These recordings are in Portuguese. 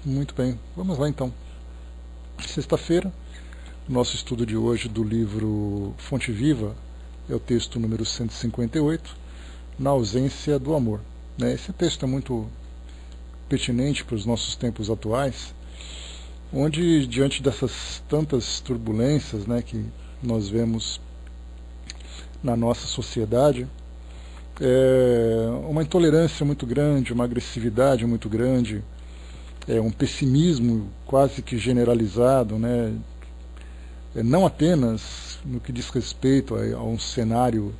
Muito bem, vamos lá então. Sexta-feira, nosso estudo de hoje do livro Fonte Viva é o texto número 158, Na ausência do amor. Esse texto é muito pertinente para os nossos tempos atuais, onde, diante dessas tantas turbulências que nós vemos na nossa sociedade, uma intolerância muito grande, uma agressividade muito grande, um pessimismo quase que generalizado, não apenas no que diz respeito a um cenário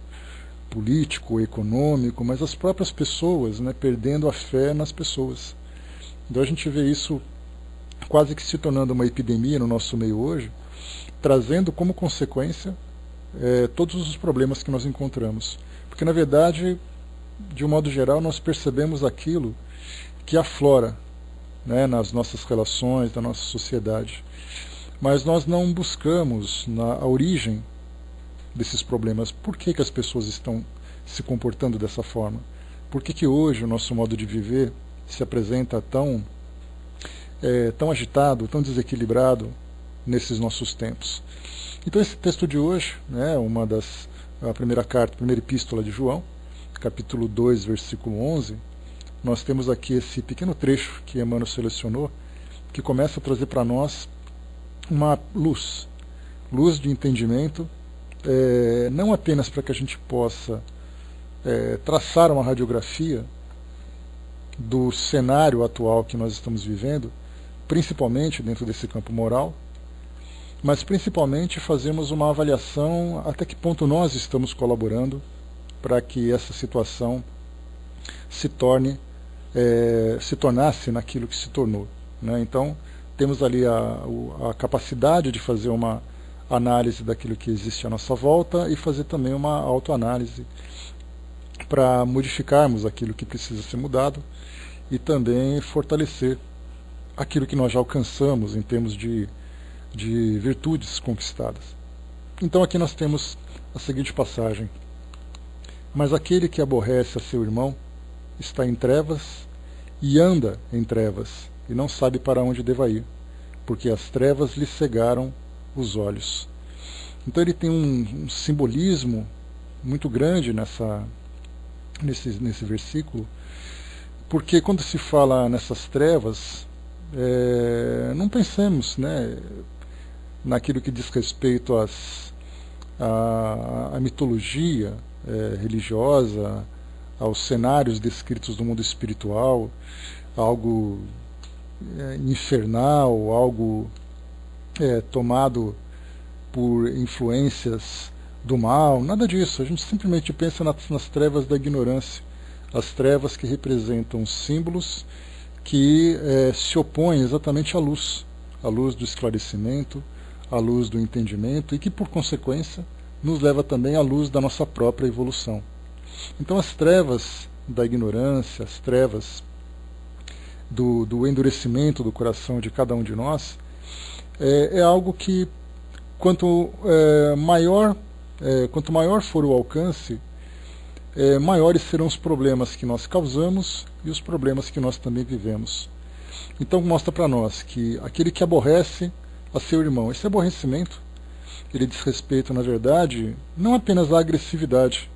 político, econômico, mas as próprias pessoas, perdendo a fé nas pessoas. Então a gente vê isso quase que se tornando uma epidemia no nosso meio hoje, trazendo como consequência todos os problemas que nós encontramos. Porque, na verdade, de um modo geral, nós percebemos aquilo que aflora nas nossas relações, na nossa sociedade. Mas nós não buscamos a origem desses problemas. Por que as pessoas estão se comportando dessa forma? Por que hoje o nosso modo de viver se apresenta tão agitado, tão desequilibrado nesses nossos tempos? Então esse texto de hoje, a primeira epístola de João, capítulo 2, versículo 11, nós temos aqui esse pequeno trecho que Emmanuel selecionou, que começa a trazer para nós uma luz de entendimento, não apenas para que a gente possa traçar uma radiografia do cenário atual que nós estamos vivendo, principalmente dentro desse campo moral, mas principalmente fazermos uma avaliação até que ponto nós estamos colaborando para que essa situação se tornasse naquilo que se tornou. Então, temos ali a capacidade de fazer uma análise daquilo que existe à nossa volta e fazer também uma autoanálise para modificarmos aquilo que precisa ser mudado e também fortalecer aquilo que nós já alcançamos em termos de virtudes conquistadas. Então aqui nós temos a seguinte passagem: mas aquele que aborrece a seu irmão está em trevas e anda em trevas, e não sabe para onde deva ir, porque as trevas lhe cegaram os olhos. Então ele tem um simbolismo muito grande nesse versículo, porque quando se fala nessas trevas, não pensemos naquilo que diz respeito à mitologia religiosa, aos cenários descritos do mundo espiritual, algo infernal, algo tomado por influências do mal, nada disso. A gente simplesmente pensa nas trevas da ignorância, as trevas que representam símbolos que se opõem exatamente à luz do esclarecimento, à luz do entendimento, e que, por consequência, nos leva também à luz da nossa própria evolução. Então as trevas da ignorância, as trevas do endurecimento do coração de cada um de nós, é algo que, quanto maior for o alcance, maiores serão os problemas que nós causamos e os problemas que nós também vivemos. Então mostra para nós que aquele que aborrece a seu irmão, esse aborrecimento, ele diz respeito, na verdade, não apenas à agressividade,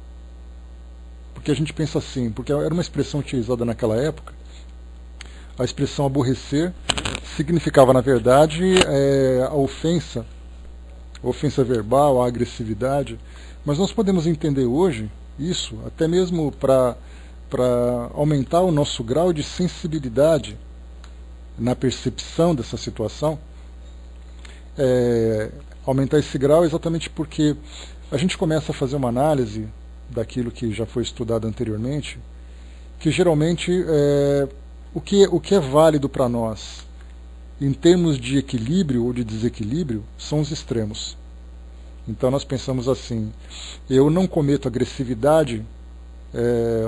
porque a gente pensa assim, porque era uma expressão utilizada naquela época, a expressão aborrecer significava, na verdade, a ofensa verbal, a agressividade, mas nós podemos entender hoje isso, até mesmo para aumentar o nosso grau de sensibilidade na percepção dessa situação, aumentar esse grau exatamente porque a gente começa a fazer uma análise daquilo que já foi estudado anteriormente, que geralmente o que é válido para nós em termos de equilíbrio ou de desequilíbrio são os extremos. Então nós pensamos assim: eu não cometo agressividade,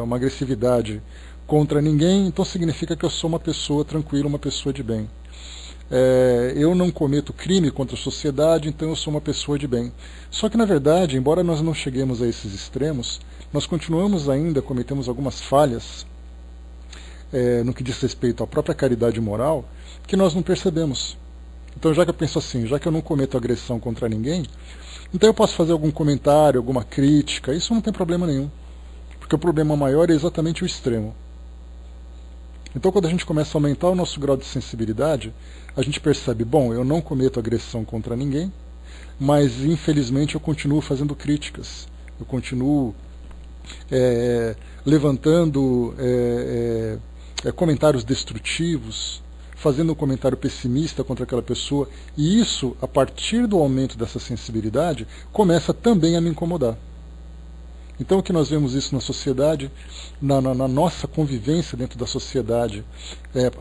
uma agressividade contra ninguém, então significa que eu sou uma pessoa tranquila, uma pessoa de bem. Eu não cometo crime contra a sociedade, então eu sou uma pessoa de bem. Só que, na verdade, embora nós não cheguemos a esses extremos, nós continuamos ainda, cometemos algumas falhas no que diz respeito à própria caridade moral, que nós não percebemos. Então, já que eu penso assim, já que eu não cometo agressão contra ninguém, então eu posso fazer algum comentário, alguma crítica, isso não tem problema nenhum. Porque o problema maior é exatamente o extremo. Então, quando a gente começa a aumentar o nosso grau de sensibilidade, a gente percebe, bom, eu não cometo agressão contra ninguém, mas infelizmente eu continuo fazendo críticas, eu continuo levantando comentários destrutivos, fazendo um comentário pessimista contra aquela pessoa, e isso, a partir do aumento dessa sensibilidade, começa também a me incomodar. Então, o que nós vemos isso na sociedade, na nossa convivência dentro da sociedade,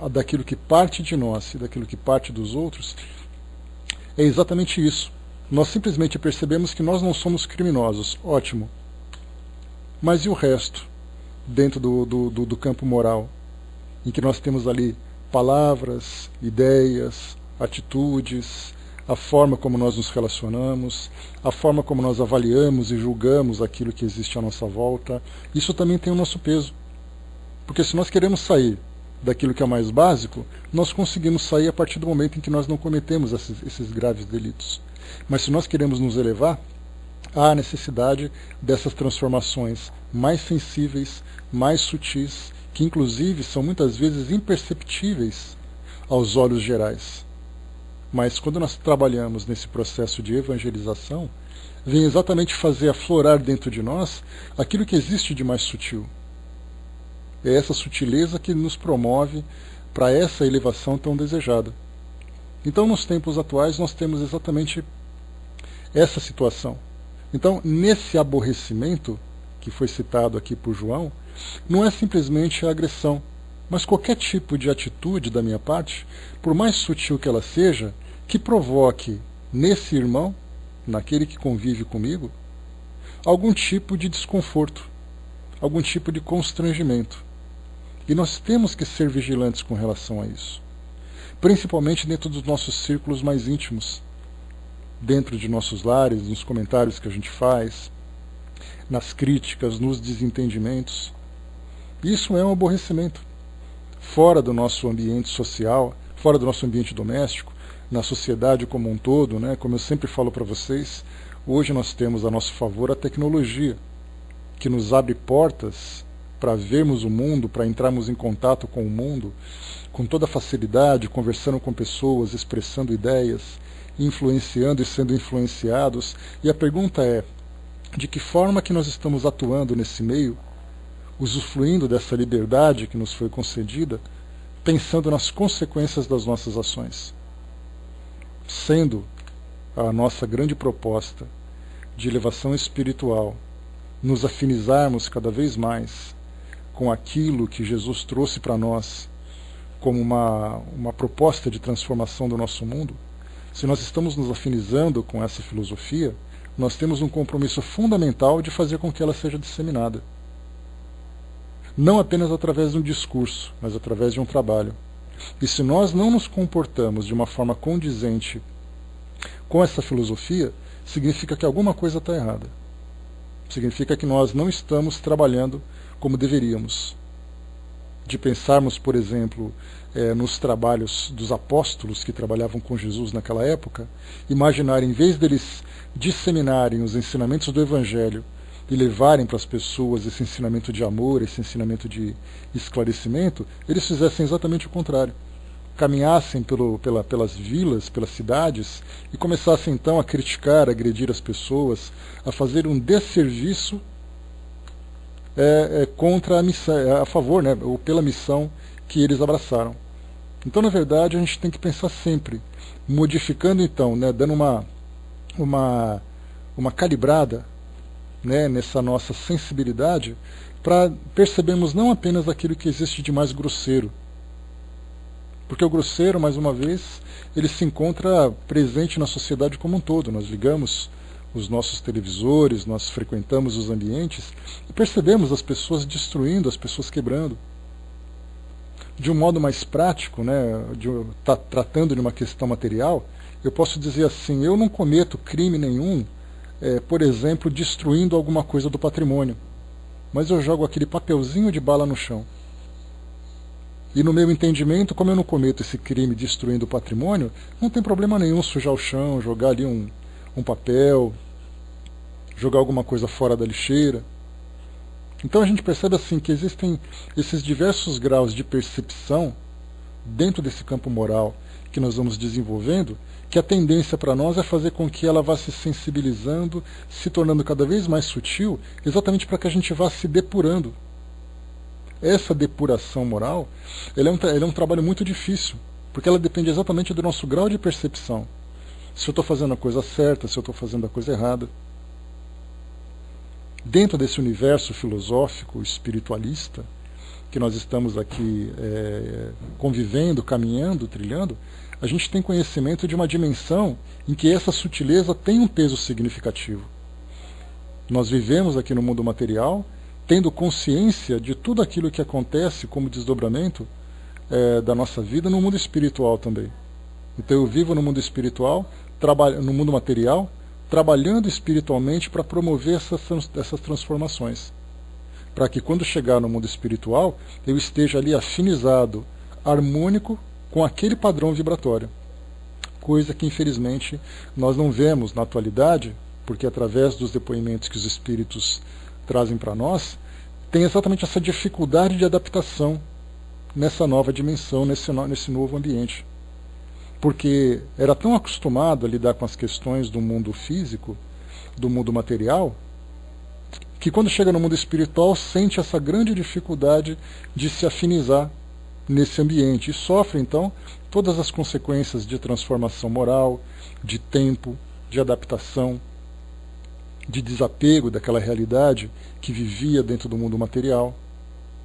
daquilo que parte de nós e daquilo que parte dos outros, é exatamente isso. Nós simplesmente percebemos que nós não somos criminosos, ótimo. Mas e o resto, dentro do campo moral, em que nós temos ali palavras, ideias, atitudes, a forma como nós nos relacionamos, a forma como nós avaliamos e julgamos aquilo que existe à nossa volta, isso também tem o nosso peso. Porque se nós queremos sair daquilo que é mais básico, nós conseguimos sair a partir do momento em que nós não cometemos esses graves delitos. Mas se nós queremos nos elevar, há a necessidade dessas transformações mais sensíveis, mais sutis, que inclusive são muitas vezes imperceptíveis aos olhos gerais. Mas quando nós trabalhamos nesse processo de evangelização, vem exatamente fazer aflorar dentro de nós aquilo que existe de mais sutil. É essa sutileza que nos promove para essa elevação tão desejada. Então, nos tempos atuais, nós temos exatamente essa situação. Então, nesse aborrecimento, que foi citado aqui por João, não é simplesmente a agressão, mas qualquer tipo de atitude da minha parte, por mais sutil que ela seja, que provoque nesse irmão, naquele que convive comigo, algum tipo de desconforto, algum tipo de constrangimento. E nós temos que ser vigilantes com relação a isso, principalmente dentro dos nossos círculos mais íntimos, dentro de nossos lares, nos comentários que a gente faz, nas críticas, nos desentendimentos. Isso é um aborrecimento. Fora do nosso ambiente social, fora do nosso ambiente doméstico, na sociedade como um todo, né? Como eu sempre falo para vocês, hoje nós temos a nosso favor a tecnologia, que nos abre portas para vermos o mundo, para entrarmos em contato com o mundo, com toda facilidade, conversando com pessoas, expressando ideias, influenciando e sendo influenciados. E a pergunta é, de que forma que nós estamos atuando nesse meio, usufruindo dessa liberdade que nos foi concedida, pensando nas consequências das nossas ações? Sendo a nossa grande proposta de elevação espiritual nos afinizarmos cada vez mais com aquilo que Jesus trouxe para nós como uma proposta de transformação do nosso mundo, se nós estamos nos afinizando com essa filosofia, nós temos um compromisso fundamental de fazer com que ela seja disseminada. Não apenas através de um discurso, mas através de um trabalho. E se nós não nos comportamos de uma forma condizente com essa filosofia, significa que alguma coisa está errada. Significa que nós não estamos trabalhando como deveríamos. De pensarmos, por exemplo, nos trabalhos dos apóstolos que trabalhavam com Jesus naquela época, imaginar, em vez deles disseminarem os ensinamentos do Evangelho e levarem para as pessoas esse ensinamento de amor, esse ensinamento de esclarecimento, eles fizessem exatamente o contrário. Caminhassem pelas vilas, pelas cidades, e começassem então a criticar, a agredir as pessoas, a fazer um desserviço contra a missão, a favor, né, ou pela missão que eles abraçaram. Então, na verdade, a gente tem que pensar sempre, modificando então, né, dando uma calibrada, né, nessa nossa sensibilidade, para percebermos não apenas aquilo que existe de mais grosseiro. Porque o grosseiro, mais uma vez, ele se encontra presente na sociedade como um todo. Nós ligamos os nossos televisores, nós frequentamos os ambientes e percebemos as pessoas destruindo, as pessoas quebrando. De um modo mais prático, né, tratando de uma questão material, eu posso dizer assim, eu não cometo crime nenhum, por exemplo, destruindo alguma coisa do patrimônio, mas eu jogo aquele papelzinho de bala no chão. E no meu entendimento, como eu não cometo esse crime destruindo o patrimônio, não tem problema nenhum sujar o chão, jogar ali um papel, jogar alguma coisa fora da lixeira. Então a gente percebe assim que existem esses diversos graus de percepção dentro desse campo moral que nós vamos desenvolvendo, que a tendência para nós é fazer com que ela vá se sensibilizando, se tornando cada vez mais sutil, exatamente para que a gente vá se depurando. Essa depuração moral, ela é um trabalho muito difícil, porque ela depende exatamente do nosso grau de percepção. Se eu estou fazendo a coisa certa, se eu estou fazendo a coisa errada. Dentro desse universo filosófico, espiritualista, que nós estamos aqui convivendo, caminhando, trilhando, a gente tem conhecimento de uma dimensão em que essa sutileza tem um peso significativo. Nós vivemos aqui no mundo material, tendo consciência de tudo aquilo que acontece como desdobramento da nossa vida no mundo espiritual também. Então eu vivo no mundo espiritual, no mundo material, trabalhando espiritualmente para promover essas transformações. Para que quando chegar no mundo espiritual, eu esteja ali afinizado, harmônico com aquele padrão vibratório. Coisa que infelizmente nós não vemos na atualidade, porque através dos depoimentos que os espíritos trazem para nós, tem exatamente essa dificuldade de adaptação nessa nova dimensão, nesse novo ambiente. Porque era tão acostumado a lidar com as questões do mundo físico, do mundo material, que quando chega no mundo espiritual sente essa grande dificuldade de se afinizar nesse ambiente e sofre então todas as consequências de transformação moral, de tempo, de adaptação, de desapego daquela realidade que vivia dentro do mundo material.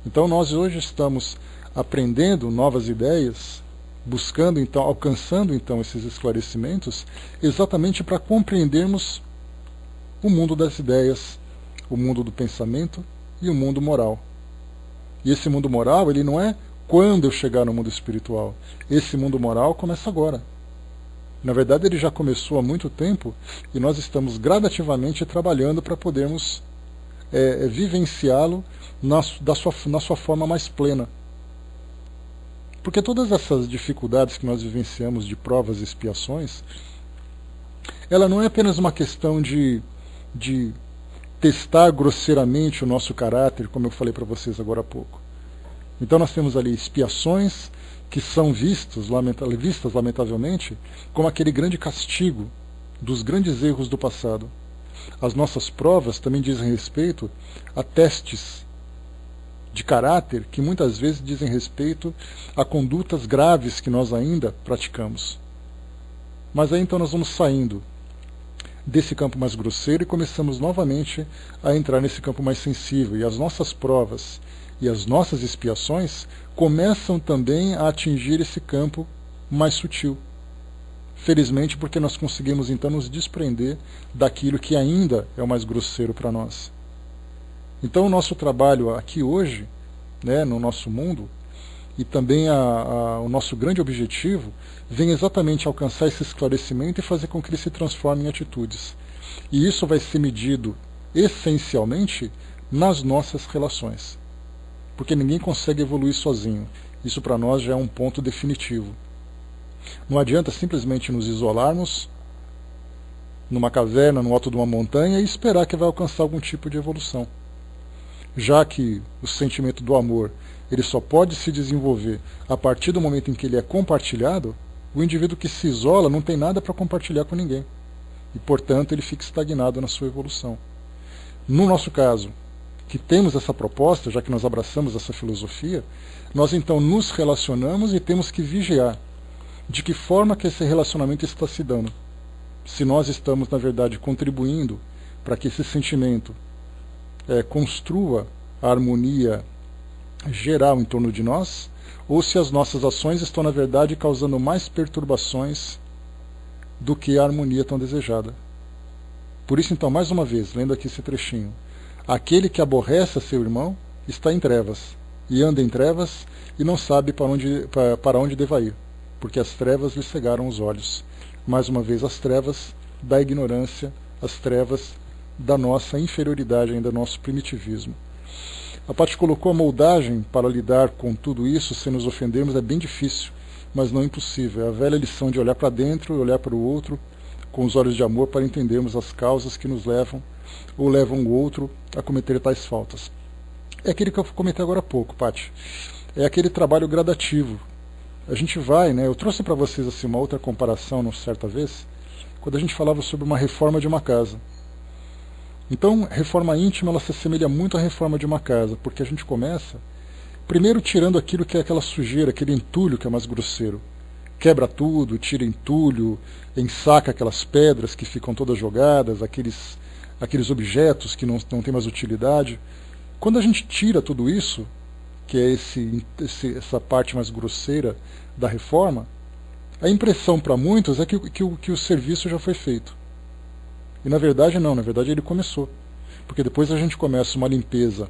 Então nós hoje estamos aprendendo novas ideias, buscando então, alcançando então esses esclarecimentos, exatamente para compreendermos o mundo das ideias, o mundo do pensamento e o mundo moral. E esse mundo moral, ele não é quando eu chegar no mundo espiritual. Esse mundo moral começa agora. Na verdade, ele já começou há muito tempo e nós estamos gradativamente trabalhando para podermos vivenciá-lo na sua forma mais plena. Porque todas essas dificuldades que nós vivenciamos de provas e expiações, ela não é apenas uma questão de testar grosseiramente o nosso caráter, como eu falei para vocês agora há pouco. Então nós temos ali expiações que são vistas, lamentavelmente, como aquele grande castigo dos grandes erros do passado. As nossas provas também dizem respeito a testes de caráter que muitas vezes dizem respeito a condutas graves que nós ainda praticamos. Mas aí então nós vamos saindo desse campo mais grosseiro e começamos novamente a entrar nesse campo mais sensível. E as nossas provas e as nossas expiações começam também a atingir esse campo mais sutil. Felizmente, porque nós conseguimos então nos desprender daquilo que ainda é o mais grosseiro para nós. Então o nosso trabalho aqui hoje, no nosso mundo, e também o nosso grande objetivo vem exatamente alcançar esse esclarecimento e fazer com que ele se transforme em atitudes. E isso vai ser medido essencialmente nas nossas relações. Porque ninguém consegue evoluir sozinho. Isso para nós já é um ponto definitivo. Não adianta simplesmente nos isolarmos numa caverna, no alto de uma montanha e esperar que vai alcançar algum tipo de evolução. Já que o sentimento do amor ele só pode se desenvolver a partir do momento em que ele é compartilhado, o indivíduo que se isola não tem nada para compartilhar com ninguém. E, portanto, ele fica estagnado na sua evolução. No nosso caso, que temos essa proposta, já que nós abraçamos essa filosofia, nós então nos relacionamos e temos que vigiar de que forma que esse relacionamento está se dando. Se nós estamos, na verdade, contribuindo para que esse sentimento construa a harmonia geral em torno de nós, ou se as nossas ações estão, na verdade, causando mais perturbações do que a harmonia tão desejada. Por isso, então, mais uma vez, lendo aqui esse trechinho, aquele que aborrece a seu irmão está em trevas, e anda em trevas e não sabe para onde deva ir, porque as trevas lhe cegaram os olhos. Mais uma vez, as trevas da ignorância, as trevas da nossa inferioridade, ainda do nosso primitivismo. A Paty colocou a moldagem para lidar com tudo isso sem nos ofendermos é bem difícil, mas não impossível. É a velha lição de olhar para dentro e olhar para o outro com os olhos de amor para entendermos as causas que nos levam ou levam o outro a cometer tais faltas. É aquele que eu comentei agora há pouco, Paty. É aquele trabalho gradativo. A gente vai, né? Eu trouxe para vocês assim, uma outra comparação, numa certa vez, quando a gente falava sobre uma reforma de uma casa. Então, reforma íntima, ela se assemelha muito à reforma de uma casa, porque a gente começa, primeiro tirando aquilo que é aquela sujeira, aquele entulho que é mais grosseiro. Quebra tudo, tira entulho, ensaca aquelas pedras que ficam todas jogadas, aqueles objetos que não têm mais utilidade. Quando a gente tira tudo isso, que é essa parte mais grosseira da reforma, a impressão para muitos é que o serviço já foi feito. E na verdade não, na verdade ele começou. Porque depois a gente começa uma limpeza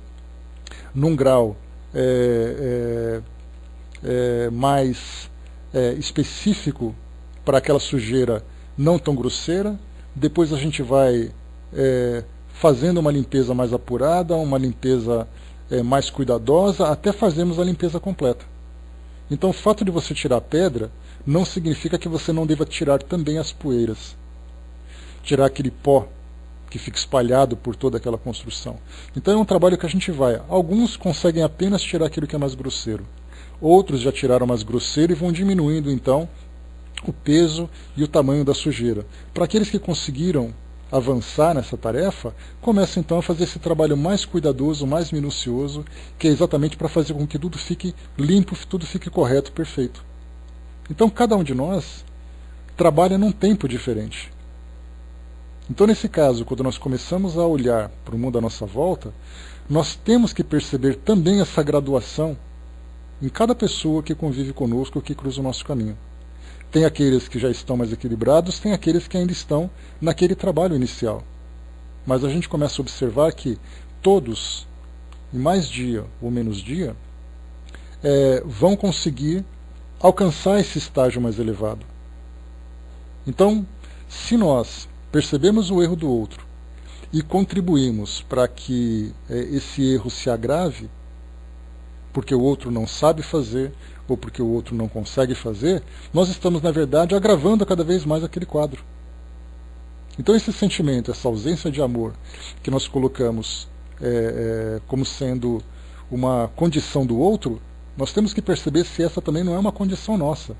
num grau mais específico para aquela sujeira não tão grosseira, depois a gente vai fazendo uma limpeza mais apurada, uma limpeza mais cuidadosa, até fazermos a limpeza completa. Então o fato de você tirar a pedra não significa que você não deva tirar também as poeiras, tirar aquele pó que fica espalhado por toda aquela construção. Então é um trabalho que a gente vai. Alguns conseguem apenas tirar aquilo que é mais grosseiro. Outros já tiraram mais grosseiro e vão diminuindo então o peso e o tamanho da sujeira. Para aqueles que conseguiram avançar nessa tarefa, começa então a fazer esse trabalho mais cuidadoso, mais minucioso, que é exatamente para fazer com que tudo fique limpo, tudo fique correto, perfeito. Então cada um de nós trabalha num tempo diferente. Então nesse caso, quando nós começamos a olhar para o mundo à nossa volta, nós temos que perceber também essa graduação em cada pessoa que convive conosco, que cruza o nosso caminho. Tem aqueles que já estão mais equilibrados, tem aqueles que ainda estão naquele trabalho inicial. Mas a gente começa a observar que todos, em mais dia ou menos dia, vão conseguir alcançar esse estágio mais elevado. Então, se nós percebemos o erro do outro e contribuímos para que esse erro se agrave, porque o outro não sabe fazer, ou porque o outro não consegue fazer, nós estamos, na verdade, agravando cada vez mais aquele quadro. Então esse sentimento, essa ausência de amor que nós colocamos como sendo uma condição do outro, nós temos que perceber se essa também não é uma condição nossa.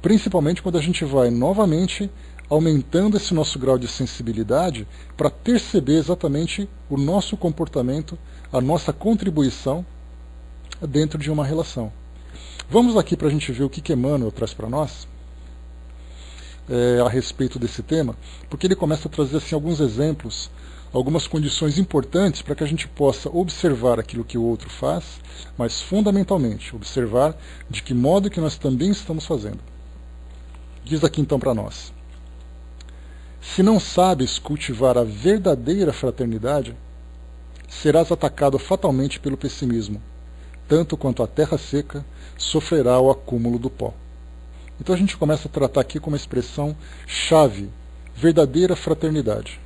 Principalmente quando a gente vai novamente aumentando esse nosso grau de sensibilidade para perceber exatamente o nosso comportamento, a nossa contribuição dentro de uma relação. Vamos aqui para a gente ver o que Emmanuel traz para nós a respeito desse tema, porque ele começa a trazer assim, alguns exemplos, algumas condições importantes para que a gente possa observar aquilo que o outro faz, mas fundamentalmente observar de que modo que nós também estamos fazendo. Diz aqui então para nós: se não sabes cultivar a verdadeira fraternidade, serás atacado fatalmente pelo pessimismo, tanto quanto a terra seca sofrerá o acúmulo do pó. Então a gente começa a tratar aqui com uma expressão chave, verdadeira fraternidade.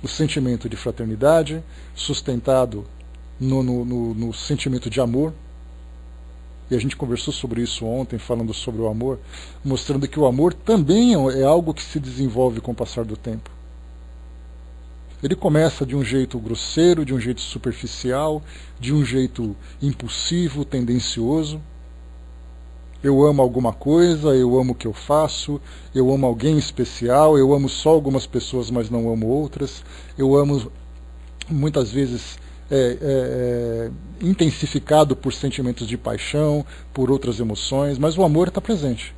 O sentimento de fraternidade, sustentado no sentimento de amor, e a gente conversou sobre isso ontem, falando sobre o amor, mostrando que o amor também é algo que se desenvolve com o passar do tempo. Ele começa de um jeito grosseiro, de um jeito superficial, de um jeito impulsivo, tendencioso. Eu amo alguma coisa, eu amo o que eu faço, eu amo alguém especial, eu amo só algumas pessoas, mas não amo outras. Eu amo, muitas vezes, intensificado por sentimentos de paixão, por outras emoções, mas o amor está presente.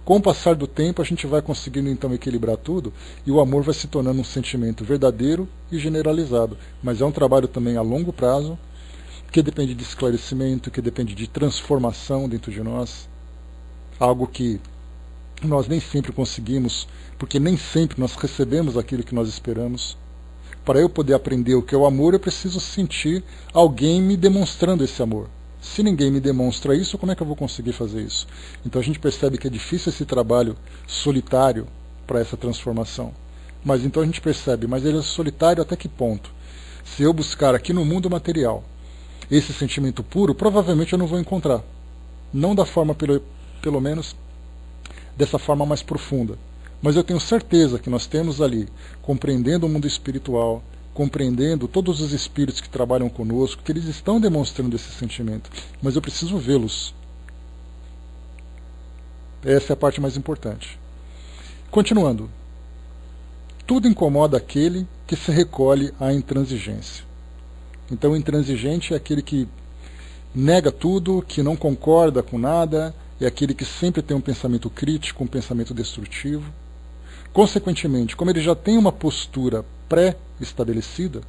Com o passar do tempo, a gente vai conseguindo então equilibrar tudo e o amor vai se tornando um sentimento verdadeiro e generalizado. Mas é um trabalho também a longo prazo, que depende de esclarecimento, que depende de transformação dentro de nós. Algo que nós nem sempre conseguimos, porque nem sempre nós recebemos aquilo que nós esperamos. Para eu poder aprender o que é o amor, eu preciso sentir alguém me demonstrando esse amor. Se ninguém me demonstra isso, como é que eu vou conseguir fazer isso? Então a gente percebe que é difícil esse trabalho solitário para essa transformação. Mas então a gente percebe, mas ele é solitário até que ponto? Se eu buscar aqui no mundo material esse sentimento puro, provavelmente eu não vou encontrar. Não da forma, pelo menos, dessa forma mais profunda. Mas eu tenho certeza que nós temos ali, compreendendo o mundo espiritual, compreendendo todos os espíritos que trabalham conosco, que eles estão demonstrando esse sentimento. Mas eu preciso vê-los. Essa é a parte mais importante. Continuando. Tudo incomoda aquele que se recolhe à intransigência. Então o intransigente é aquele que nega tudo, que não concorda com nada, é aquele que sempre tem um pensamento crítico, um pensamento destrutivo. Consequentemente, como ele já tem uma postura pré-estabelecida,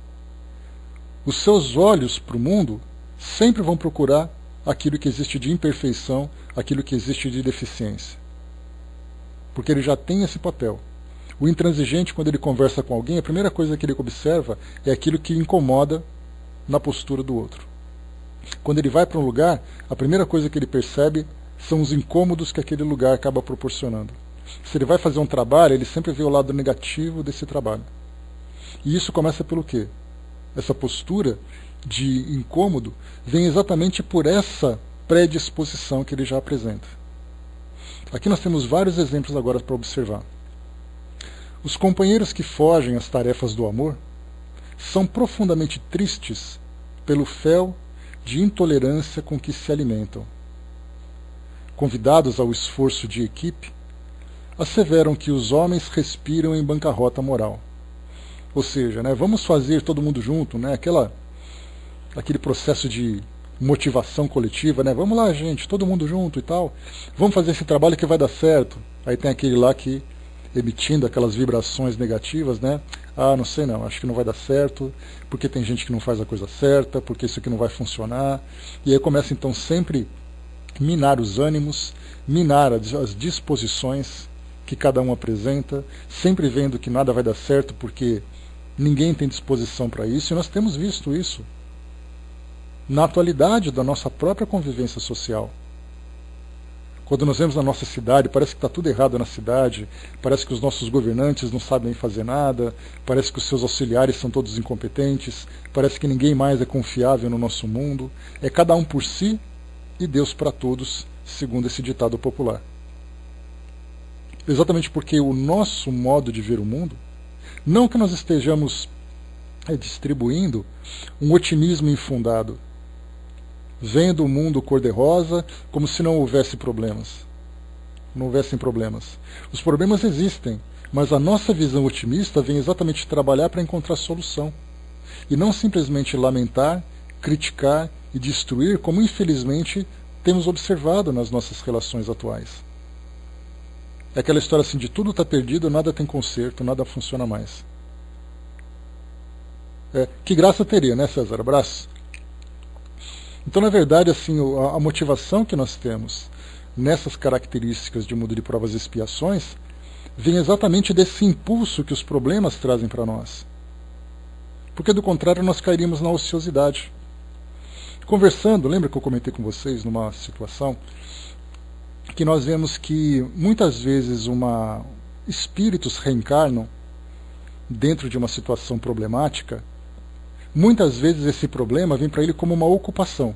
os seus olhos para o mundo sempre vão procurar aquilo que existe de imperfeição, aquilo que existe de deficiência. Porque ele já tem esse papel. O intransigente, quando ele conversa com alguém, a primeira coisa que ele observa é aquilo que incomoda na postura do outro. Quando ele vai para um lugar, a primeira coisa que ele percebe são os incômodos que aquele lugar acaba proporcionando. Se ele vai fazer um trabalho, ele sempre vê o lado negativo desse trabalho. E isso começa pelo quê? Essa postura de incômodo vem exatamente por essa predisposição que ele já apresenta. Aqui nós temos vários exemplos agora para observar. Os companheiros que fogem às tarefas do amor são profundamente tristes pelo fel de intolerância com que se alimentam. Convidados ao esforço de equipe, asseveram que os homens respiram em bancarrota moral. Ou seja, vamos fazer todo mundo junto, aquele processo de motivação coletiva, vamos lá, gente, todo mundo junto e tal, vamos fazer esse trabalho que vai dar certo. Aí tem aquele lá que, emitindo aquelas vibrações negativas, não sei não, acho que não vai dar certo, porque tem gente que não faz a coisa certa, porque isso aqui não vai funcionar. E aí começa então sempre minar os ânimos, minar as disposições que cada um apresenta, sempre vendo que nada vai dar certo porque ninguém tem disposição para isso, e nós temos visto isso na atualidade da nossa própria convivência social. Quando nós vemos na nossa cidade, parece que está tudo errado na cidade, parece que os nossos governantes não sabem fazer nada, parece que os seus auxiliares são todos incompetentes, parece que ninguém mais é confiável no nosso mundo, é cada um por si e Deus para todos, segundo esse ditado popular. Exatamente porque o nosso modo de ver o mundo, não que nós estejamos distribuindo um otimismo infundado, vendo o mundo cor-de-rosa como se não houvesse problemas. Não houvessem problemas. Os problemas existem, mas a nossa visão otimista vem exatamente trabalhar para encontrar solução. E não simplesmente lamentar, criticar e destruir, como infelizmente temos observado nas nossas relações atuais. É aquela história assim de tudo está perdido, nada tem conserto, nada funciona mais. Que graça teria, né, César? Abraço. Então, na verdade, assim, a motivação que nós temos nessas características de mundo de provas e expiações vem exatamente desse impulso que os problemas trazem para nós. Porque, do contrário, nós cairíamos na ociosidade. Conversando, lembra que eu comentei com vocês numa situação que nós vemos que muitas vezes espíritos reencarnam dentro de uma situação problemática. Muitas vezes esse problema vem para ele como uma ocupação,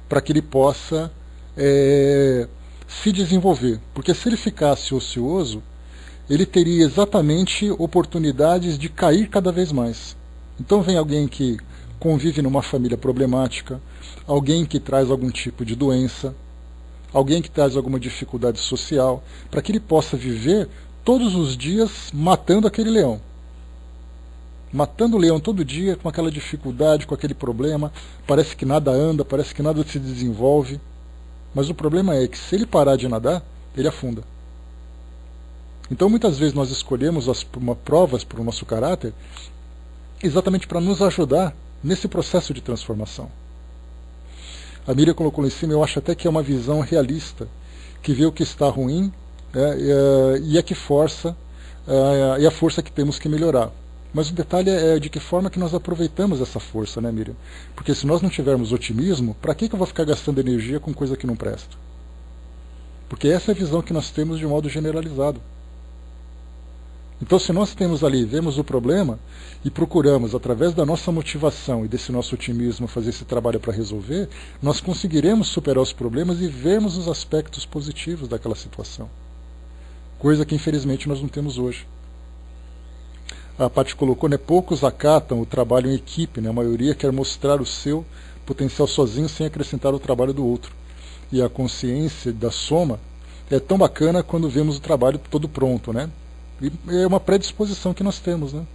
para que ele possa se desenvolver. Porque se ele ficasse ocioso, ele teria exatamente oportunidades de cair cada vez mais. Então vem alguém que convive numa família problemática, alguém que traz algum tipo de doença, alguém que traz alguma dificuldade social, para que ele possa viver todos os dias matando aquele leão. Matando o leão todo dia com aquela dificuldade, com aquele problema, parece que nada anda, parece que nada se desenvolve. Mas o problema é que se ele parar de nadar, ele afunda. Então muitas vezes nós escolhemos provas para o nosso caráter exatamente para nos ajudar nesse processo de transformação. A Miriam colocou lá em cima, eu acho até que é uma visão realista, que vê o que está ruim e a força que temos que melhorar. Mas o detalhe é de que forma que nós aproveitamos essa força, né, Miriam? Porque se nós não tivermos otimismo, para que eu vou ficar gastando energia com coisa que não presta? Porque essa é a visão que nós temos de modo generalizado. Então, se nós temos ali, vemos o problema e procuramos, através da nossa motivação e desse nosso otimismo, fazer esse trabalho para resolver, nós conseguiremos superar os problemas e vermos os aspectos positivos daquela situação. Coisa que, infelizmente, nós não temos hoje. A Paty colocou, né, poucos acatam o trabalho em equipe, né, a maioria quer mostrar o seu potencial sozinho sem acrescentar o trabalho do outro. E a consciência da soma é tão bacana quando vemos o trabalho todo pronto, né? E é uma predisposição que nós temos, né?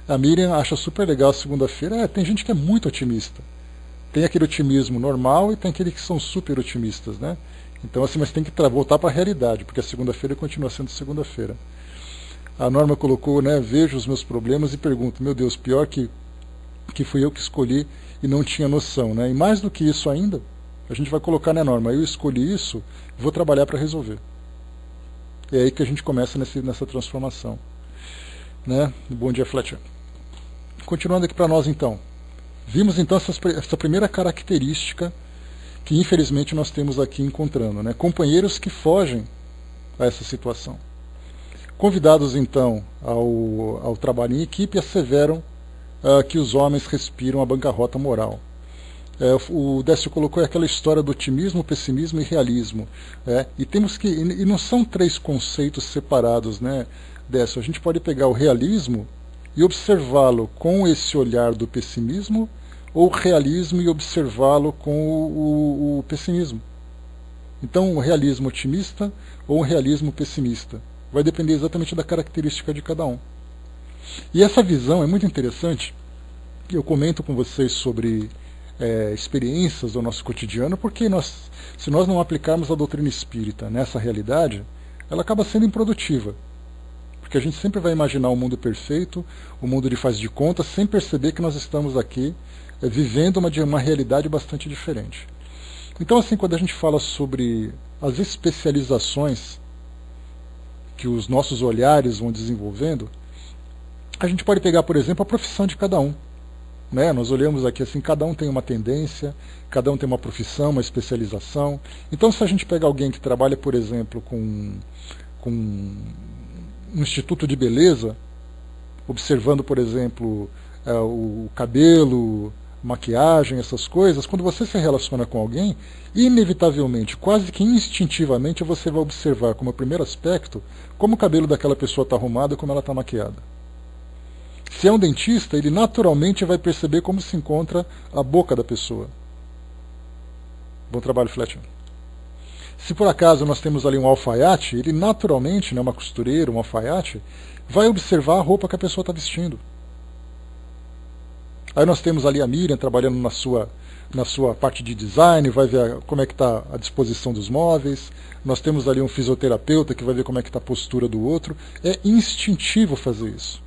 A Miriam acha super legal a segunda-feira. Tem gente que é muito otimista. Tem aquele otimismo normal e tem aqueles que são super otimistas, né? Então, assim, mas tem que voltar para a realidade, porque a segunda-feira continua sendo segunda-feira. A Norma colocou, né, vejo os meus problemas e pergunto, meu Deus, pior que fui eu que escolhi e não tinha noção, né? E mais do que isso ainda, a gente vai colocar, né, Norma, eu escolhi isso, vou trabalhar para resolver. É aí que a gente começa nessa transformação. Né? Bom dia, Fletcher. Continuando aqui para nós, então. Vimos, então, essa primeira característica que, infelizmente, nós temos aqui encontrando. Né? Companheiros que fogem a essa situação. Convidados, então, ao trabalho em equipe, asseveram que os homens respiram a bancarrota moral. O Décio colocou aquela história do otimismo, pessimismo e realismo. E não são três conceitos separados, né, Décio? A gente pode pegar o realismo e observá-lo com esse olhar do pessimismo, ou o realismo e observá-lo com o pessimismo. Então, o realismo otimista ou o realismo pessimista. Vai depender exatamente da característica de cada um. E essa visão é muito interessante. Eu comento com vocês sobre experiências do nosso cotidiano, porque se nós não aplicarmos a doutrina espírita nessa realidade, ela acaba sendo improdutiva. Porque a gente sempre vai imaginar um mundo perfeito, um mundo de faz de conta, sem perceber que nós estamos aqui vivendo uma realidade bastante diferente. Então, assim, quando a gente fala sobre as especializações que os nossos olhares vão desenvolvendo, a gente pode pegar, por exemplo, a profissão de cada um. Né? Nós olhamos aqui assim, cada um tem uma tendência, cada um tem uma profissão, uma especialização. Então, se a gente pegar alguém que trabalha, por exemplo, com um instituto de beleza, observando, por exemplo, o cabelo, maquiagem, essas coisas, quando você se relaciona com alguém, inevitavelmente, quase que instintivamente, você vai observar como primeiro aspecto como o cabelo daquela pessoa está arrumado e como ela está maquiada. Se é um dentista, ele naturalmente vai perceber como se encontra a boca da pessoa. Bom trabalho, Fletcher. Se por acaso nós temos ali um alfaiate, ele naturalmente, né, uma costureira, um alfaiate, vai observar a roupa que a pessoa está vestindo. Aí nós temos ali a Miriam trabalhando na sua parte de design, vai ver como é que está a disposição dos móveis. Nós temos ali um fisioterapeuta que vai ver como é que está a postura do outro. É instintivo fazer isso.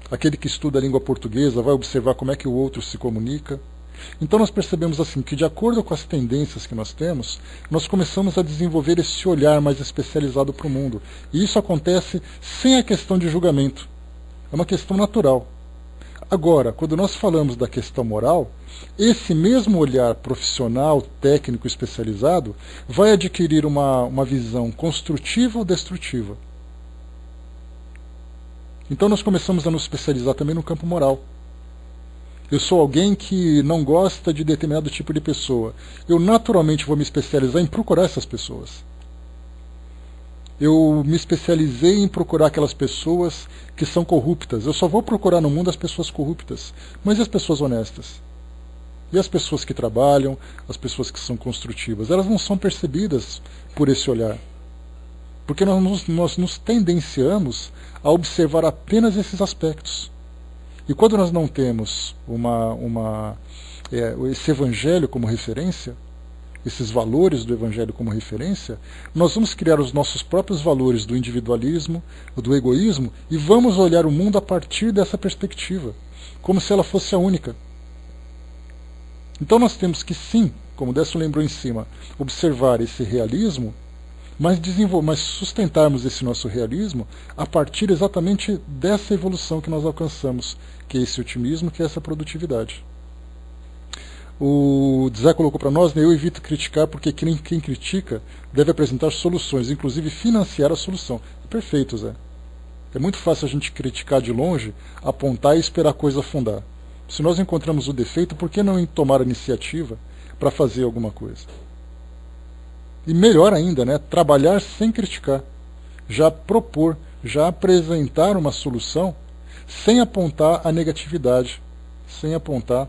Aquele que estuda a língua portuguesa vai observar como é que o outro se comunica. Então nós percebemos assim que, de acordo com as tendências que nós temos, nós começamos a desenvolver esse olhar mais especializado para o mundo. E isso acontece sem a questão de julgamento. É uma questão natural. Agora, quando nós falamos da questão moral, esse mesmo olhar profissional, técnico, especializado, vai adquirir uma visão construtiva ou destrutiva. Então nós começamos a nos especializar também no campo moral. Eu sou alguém que não gosta de determinado tipo de pessoa. Eu naturalmente vou me especializar em procurar essas pessoas. Eu me especializei em procurar aquelas pessoas que são corruptas. Eu só vou procurar no mundo as pessoas corruptas. Mas e as pessoas honestas? E as pessoas que trabalham, as pessoas que são construtivas? Elas não são percebidas por esse olhar. Porque nós nos tendenciamos a observar apenas esses aspectos. E quando nós não temos esse evangelho como referência, esses valores do evangelho como referência, nós vamos criar os nossos próprios valores do individualismo, do egoísmo, e vamos olhar o mundo a partir dessa perspectiva, como se ela fosse a única. Então nós temos que sim, como o Décio lembrou em cima, observar esse realismo, mas sustentarmos esse nosso realismo a partir exatamente dessa evolução que nós alcançamos, que é esse otimismo, que é essa produtividade. O Zé colocou para nós, né, eu evito criticar porque quem critica deve apresentar soluções, inclusive financiar a solução. Perfeito, Zé. É muito fácil a gente criticar de longe, apontar e esperar a coisa afundar. Se nós encontramos o defeito, por que não tomar a iniciativa para fazer alguma coisa? E melhor ainda, né, trabalhar sem criticar, já propor, já apresentar uma solução sem apontar a negatividade, sem apontar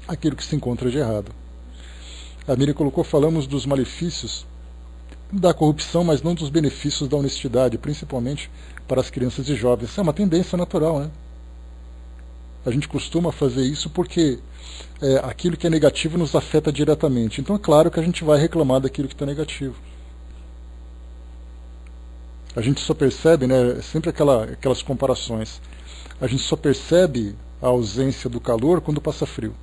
aquilo que se encontra de errado. A Miriam colocou, falamos dos malefícios da corrupção, mas não dos benefícios da honestidade, principalmente para as crianças e jovens. É uma tendência natural, né? A gente costuma fazer isso porque aquilo que é negativo nos afeta diretamente. Então é claro que a gente vai reclamar daquilo que está negativo. A gente só percebe, né, sempre aquelas comparações, a gente só percebe a ausência do calor quando passa frio.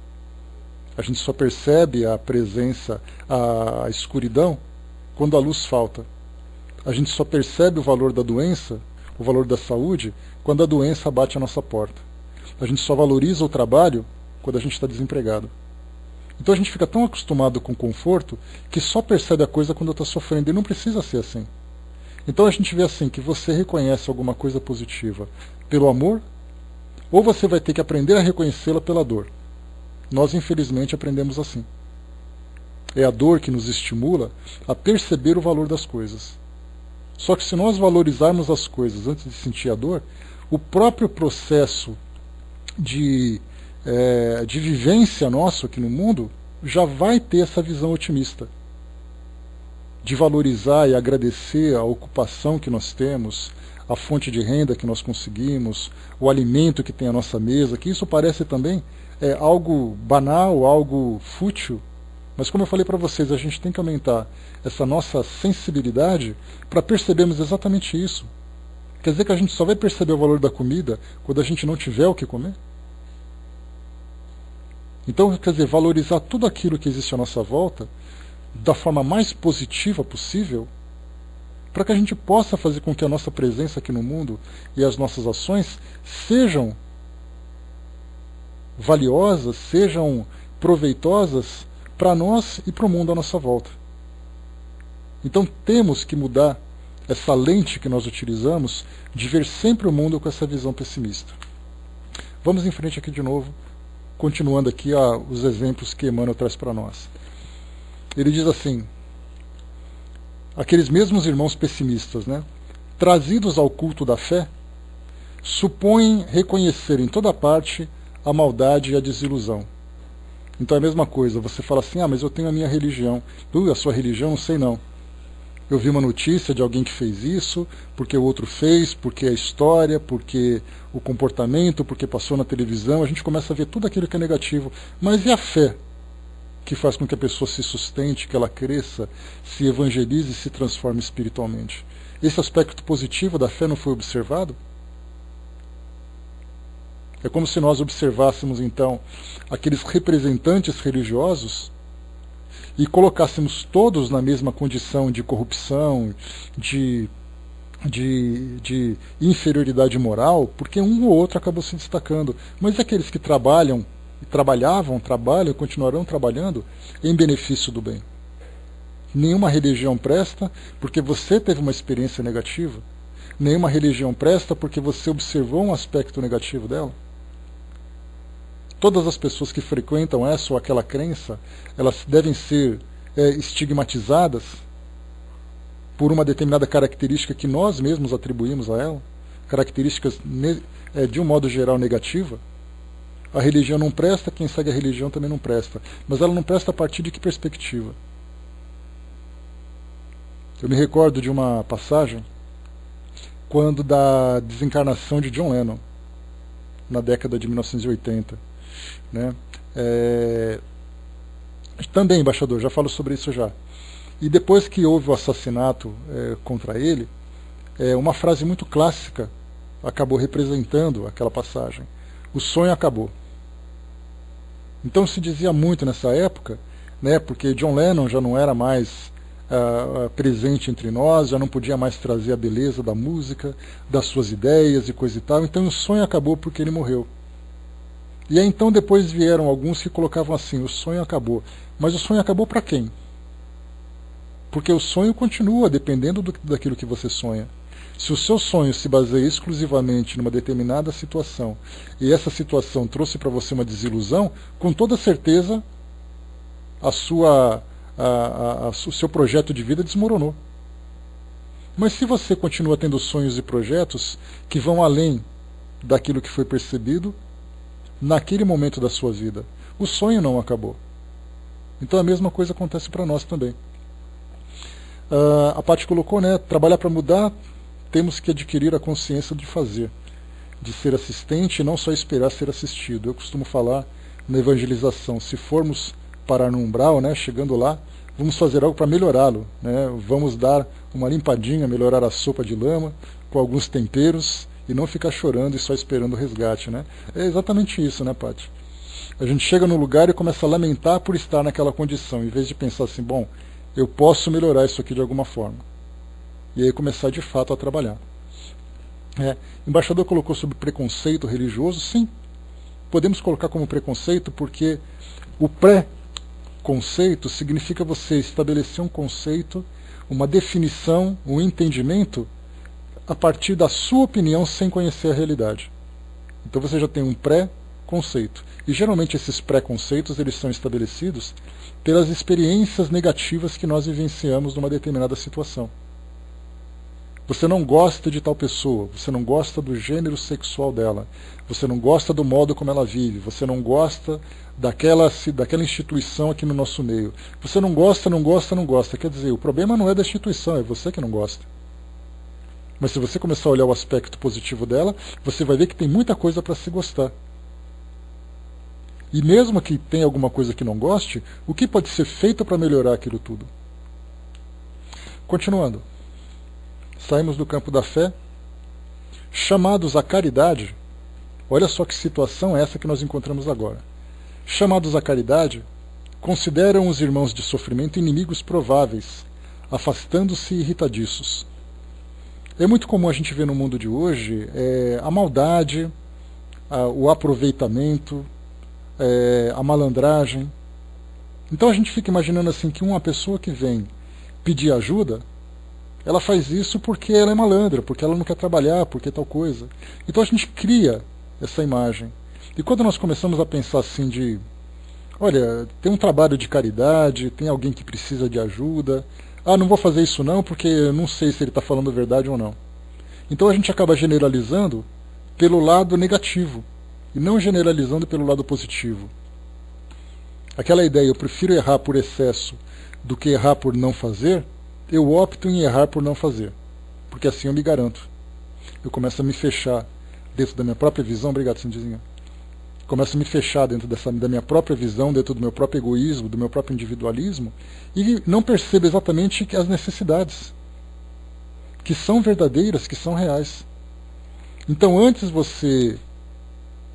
A gente só percebe a presença, a escuridão, quando a luz falta. A gente só percebe o valor da doença, o valor da saúde, quando a doença bate à nossa porta. A gente só valoriza o trabalho quando a gente está desempregado. Então a gente fica tão acostumado com o conforto que só percebe a coisa quando está sofrendo, e não precisa ser assim. Então a gente vê assim, que você reconhece alguma coisa positiva pelo amor, ou você vai ter que aprender a reconhecê-la pela dor. Nós, infelizmente, aprendemos assim. É a dor que nos estimula a perceber o valor das coisas. Só que se nós valorizarmos as coisas antes de sentir a dor, o próprio processo de vivência nosso aqui no mundo já vai ter essa visão otimista. De valorizar e agradecer a ocupação que nós temos, a fonte de renda que nós conseguimos, o alimento que tem à nossa mesa, que isso parece também algo banal, algo fútil, mas como eu falei para vocês, a gente tem que aumentar essa nossa sensibilidade para percebermos exatamente isso. Quer dizer que a gente só vai perceber o valor da comida quando a gente não tiver o que comer? Então, quer dizer, valorizar tudo aquilo que existe à nossa volta da forma mais positiva possível, para que a gente possa fazer com que a nossa presença aqui no mundo e as nossas ações sejam valiosas, sejam proveitosas para nós e para o mundo à nossa volta. Então temos que mudar essa lente que nós utilizamos de ver sempre o mundo com essa visão pessimista. Vamos em frente aqui de novo, continuando aqui os exemplos que Emmanuel traz para nós. Ele diz assim, aqueles mesmos irmãos pessimistas, né, trazidos ao culto da fé, supõem reconhecer em toda parte a maldade e a desilusão. Então é a mesma coisa, você fala assim, mas eu tenho a minha religião. A sua religião, não sei não. Eu vi uma notícia de alguém que fez isso, porque o outro fez, porque a história, porque o comportamento, porque passou na televisão, a gente começa a ver tudo aquilo que é negativo. Mas e a fé? Que faz com que a pessoa se sustente, que ela cresça, se evangelize e se transforme espiritualmente. Esse aspecto positivo da fé não foi observado? É como se nós observássemos, então, aqueles representantes religiosos e colocássemos todos na mesma condição de corrupção, de inferioridade moral, porque um ou outro acabou se destacando. Mas e aqueles que trabalham, trabalham e continuarão trabalhando em benefício do bem? Nenhuma religião presta porque você teve uma experiência negativa. Nenhuma religião presta porque você observou um aspecto negativo dela. Todas as pessoas que frequentam essa ou aquela crença, elas devem ser estigmatizadas por uma determinada característica que nós mesmos atribuímos a ela, características de um modo geral negativa. A religião não presta, quem segue a religião também não presta. Mas ela não presta a partir de que perspectiva? Eu me recordo de uma passagem quando da desencarnação de John Lennon, na década de 1980. Né? Também, embaixador, já falo sobre isso já. E depois que houve o assassinato contra ele, uma frase muito clássica acabou representando aquela passagem. O sonho acabou. Então se dizia muito nessa época, né, porque John Lennon já não era mais presente entre nós, já não podia mais trazer a beleza da música, das suas ideias e coisa e tal, então o sonho acabou porque ele morreu. E aí então depois vieram alguns que colocavam assim, o sonho acabou. Mas o sonho acabou para quem? Porque o sonho continua dependendo daquilo que você sonha. Se o seu sonho se baseia exclusivamente numa determinada situação e essa situação trouxe para você uma desilusão, com toda certeza o seu projeto de vida desmoronou. Mas se você continua tendo sonhos e projetos que vão além daquilo que foi percebido naquele momento da sua vida, o sonho não acabou. Então a mesma coisa acontece para nós também. A Paty colocou, né? Trabalhar para mudar, temos que adquirir a consciência de fazer, de ser assistente e não só esperar ser assistido. Eu costumo falar na evangelização, se formos parar no umbral, né, chegando lá, vamos fazer algo para melhorá-lo, né? Vamos dar uma limpadinha, melhorar a sopa de lama com alguns temperos e não ficar chorando e só esperando o resgate, né? É exatamente isso, né, Paty? A gente chega no lugar e começa a lamentar por estar naquela condição, em vez de pensar assim, bom, eu posso melhorar isso aqui de alguma forma. E aí começar de fato a trabalhar. O embaixador colocou sobre preconceito religioso. Sim, podemos colocar como preconceito porque o pré-conceito significa você estabelecer um conceito, uma definição, um entendimento a partir da sua opinião sem conhecer a realidade. Então você já tem um pré-conceito. E geralmente esses preconceitos eles são estabelecidos pelas experiências negativas que nós vivenciamos numa determinada situação. Você não gosta de tal pessoa, você não gosta do gênero sexual dela, você não gosta do modo como ela vive, você não gosta daquela instituição aqui no nosso meio. Você não gosta, não gosta, não gosta. Quer dizer, o problema não é da instituição, é você que não gosta. Mas se você começar a olhar o aspecto positivo dela, você vai ver que tem muita coisa para se gostar. E mesmo que tenha alguma coisa que não goste, o que pode ser feito para melhorar aquilo tudo? Continuando. Saímos do campo da fé, chamados à caridade. Olha só que situação é essa que nós encontramos agora. Chamados à caridade, consideram os irmãos de sofrimento inimigos prováveis, afastando-se irritadiços. É muito comum a gente ver no mundo de hoje a maldade, o aproveitamento, a malandragem. Então a gente fica imaginando assim que uma pessoa que vem pedir ajuda, ela faz isso porque ela é malandra, porque ela não quer trabalhar, porque tal coisa. Então a gente cria essa imagem. E quando nós começamos a pensar assim de, olha, tem um trabalho de caridade, tem alguém que precisa de ajuda, não vou fazer isso não porque eu não sei se ele está falando a verdade ou não. Então a gente acaba generalizando pelo lado negativo e não generalizando pelo lado positivo. Aquela ideia, eu prefiro errar por excesso do que errar por não fazer, eu opto em errar por não fazer, porque assim eu me garanto. Eu começo a me fechar dentro da minha própria visão, obrigado, Cindizinha. Começo a me fechar dentro da minha própria visão, dentro do meu próprio egoísmo, do meu próprio individualismo, e não percebo exatamente as necessidades, que são verdadeiras, que são reais. Então antes você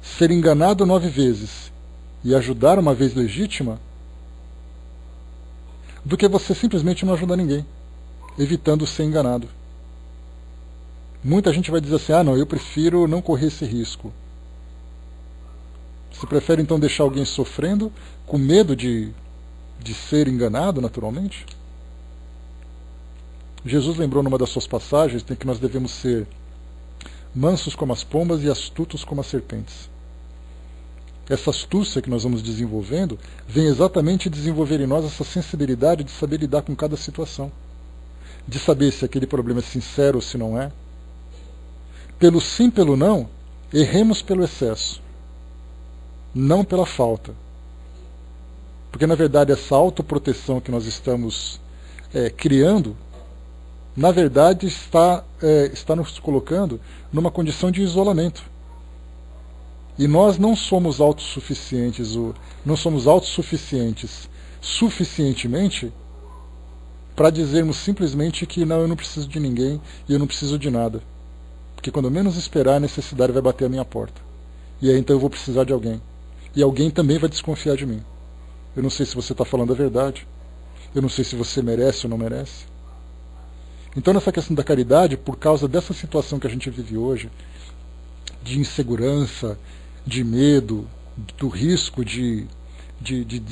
ser enganado 9 vezes e ajudar uma vez legítima, do que você simplesmente não ajudar ninguém, evitando ser enganado. Muita gente vai dizer assim, não, eu prefiro não correr esse risco. Você prefere então deixar alguém sofrendo, com medo de ser enganado naturalmente? Jesus lembrou numa das suas passagens que nós devemos ser mansos como as pombas e astutos como as serpentes. Essa astúcia que nós vamos desenvolvendo vem exatamente desenvolver em nós essa sensibilidade de saber lidar com cada situação, de saber se aquele problema é sincero ou se não é. Pelo sim, pelo não, erremos pelo excesso, não pela falta. Porque na verdade essa autoproteção que nós estamos criando, na verdade está nos colocando numa condição de isolamento. E nós não somos autossuficientes, suficientemente para dizermos simplesmente que não, eu não preciso de ninguém e eu não preciso de nada. Porque quando eu menos esperar, a necessidade vai bater à minha porta. E aí então eu vou precisar de alguém. E alguém também vai desconfiar de mim. Eu não sei se você está falando a verdade. Eu não sei se você merece ou não merece. Então nessa questão da caridade, por causa dessa situação que a gente vive hoje, de insegurança, de medo, do risco de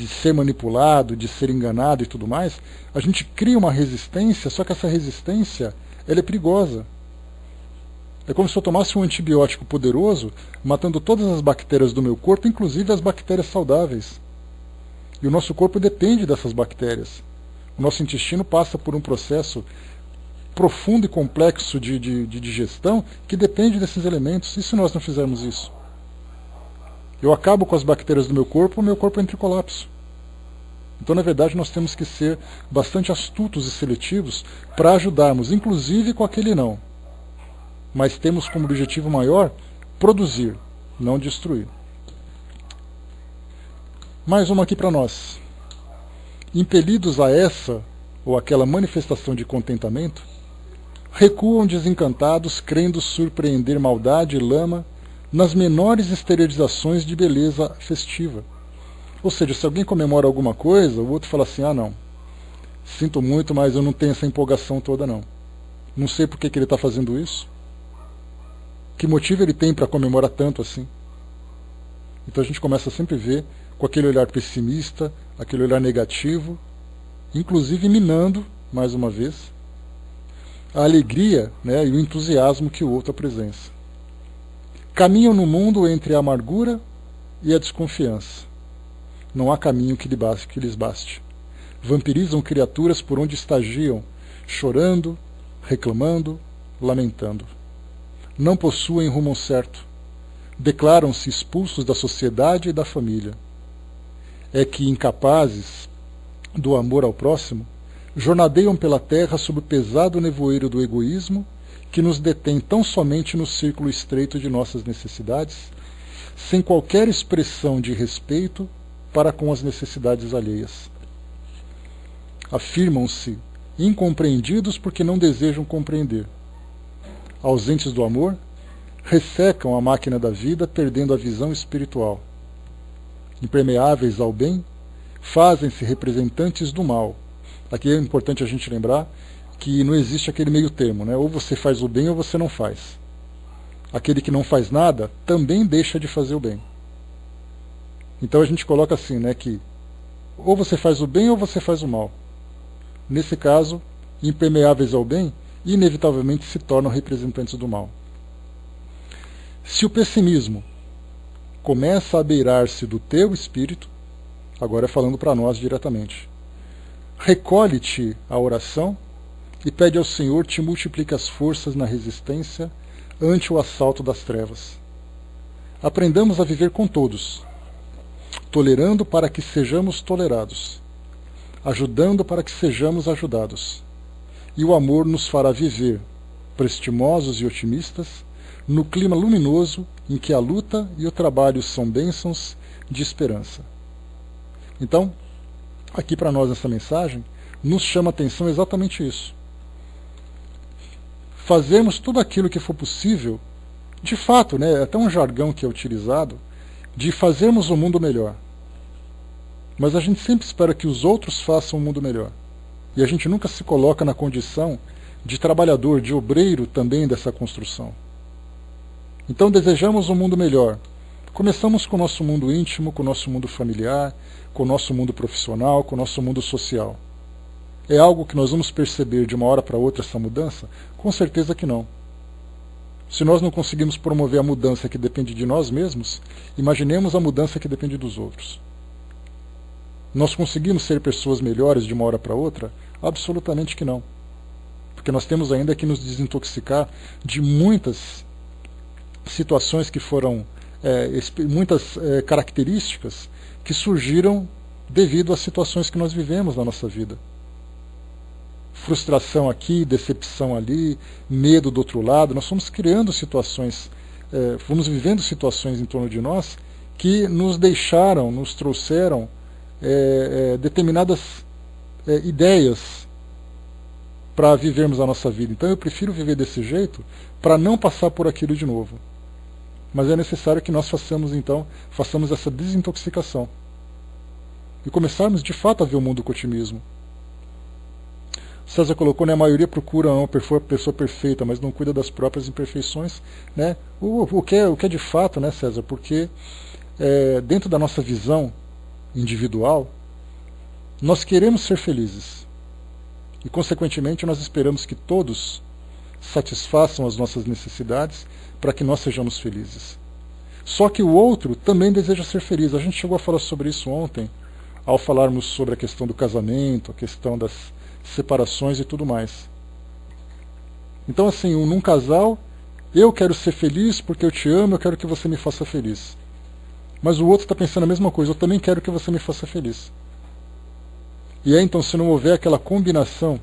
ser manipulado, de ser enganado e tudo mais, a gente cria uma resistência, só que essa resistência ela é perigosa. É como se eu tomasse um antibiótico poderoso, matando todas as bactérias do meu corpo, inclusive as bactérias saudáveis. E o nosso corpo depende dessas bactérias. O nosso intestino passa por um processo profundo e complexo de digestão que depende desses elementos. E se nós não fizermos isso? Eu acabo com as bactérias do meu corpo entra em colapso. Então, na verdade, nós temos que ser bastante astutos e seletivos para ajudarmos, inclusive com aquele não. Mas temos como objetivo maior produzir, não destruir. Mais uma aqui para nós. Impelidos a essa ou aquela manifestação de contentamento, recuam desencantados, crendo surpreender maldade e lama nas menores exteriorizações de beleza festiva. Ou seja, se alguém comemora alguma coisa, o outro fala assim, não, sinto muito, mas eu não tenho essa empolgação toda não. Não sei por que ele está fazendo isso. Que motivo ele tem para comemorar tanto assim? Então a gente começa a sempre ver com aquele olhar pessimista, aquele olhar negativo, inclusive minando, mais uma vez, a alegria, né, e o entusiasmo que o outro apresenta. Caminham no mundo entre a amargura e a desconfiança. Não há caminho que lhes baste. Vampirizam criaturas por onde estagiam, chorando, reclamando, lamentando. Não possuem rumo certo. Declaram-se expulsos da sociedade e da família. É que, incapazes do amor ao próximo, jornadeiam pela terra sob o pesado nevoeiro do egoísmo que nos detém tão somente no círculo estreito de nossas necessidades, sem qualquer expressão de respeito para com as necessidades alheias. Afirmam-se incompreendidos porque não desejam compreender. Ausentes do amor, ressecam a máquina da vida, perdendo a visão espiritual. Impermeáveis ao bem, fazem-se representantes do mal. Aqui é importante a gente lembrar que não existe aquele meio termo, né? Ou você faz o bem ou você não faz. Aquele que não faz nada também deixa de fazer o bem. Então a gente coloca assim, né, que ou você faz o bem ou você faz o mal. Nesse caso, impermeáveis ao bem, inevitavelmente se tornam representantes do mal. Se o pessimismo começa a beirar-se do teu espírito, agora falando para nós diretamente, recolhe-te à oração e pede ao Senhor te multiplique as forças na resistência ante o assalto das trevas. Aprendamos a viver com todos, tolerando para que sejamos tolerados, ajudando para que sejamos ajudados. E o amor nos fará viver, prestimosos e otimistas, no clima luminoso em que a luta e o trabalho são bênçãos de esperança. Então, aqui para nós essa mensagem nos chama a atenção exatamente isso. Fazermos tudo aquilo que for possível, de fato, né, é até um jargão que é utilizado, de fazermos o mundo melhor. Mas a gente sempre espera que os outros façam o mundo melhor. E a gente nunca se coloca na condição de trabalhador, de obreiro também dessa construção. Então desejamos um mundo melhor. Começamos com o nosso mundo íntimo, com o nosso mundo familiar, com o nosso mundo profissional, com o nosso mundo social. É algo que nós vamos perceber de uma hora para outra essa mudança? Com certeza que não. Se nós não conseguimos promover a mudança que depende de nós mesmos, imaginemos a mudança que depende dos outros. Nós conseguimos ser pessoas melhores de uma hora para outra? Absolutamente que não. Porque nós temos ainda que nos desintoxicar de muitas situações que foram, muitas características que surgiram devido às situações que nós vivemos na nossa vida. Frustração aqui, decepção ali, medo do outro lado. Nós fomos criando situações, fomos vivendo situações em torno de nós que nos deixaram, nos trouxeram determinadas ideias para vivermos a nossa vida. Então eu prefiro viver desse jeito para não passar por aquilo de novo. Mas é necessário que nós façamos essa desintoxicação e começarmos de fato a ver o mundo com otimismo. César colocou, né, a maioria procura uma pessoa perfeita, mas não cuida das próprias imperfeições, né? O que é de fato, né, César? Porque dentro da nossa visão individual, nós queremos ser felizes. E, consequentemente, nós esperamos que todos satisfaçam as nossas necessidades para que nós sejamos felizes. Só que o outro também deseja ser feliz. A gente chegou a falar sobre isso ontem, ao falarmos sobre a questão do casamento, a questão das separações e tudo mais. Então, assim, num casal, eu quero ser feliz porque eu te amo, eu quero que você me faça feliz. Mas o outro está pensando a mesma coisa, eu também quero que você me faça feliz. E aí, então, se não houver aquela combinação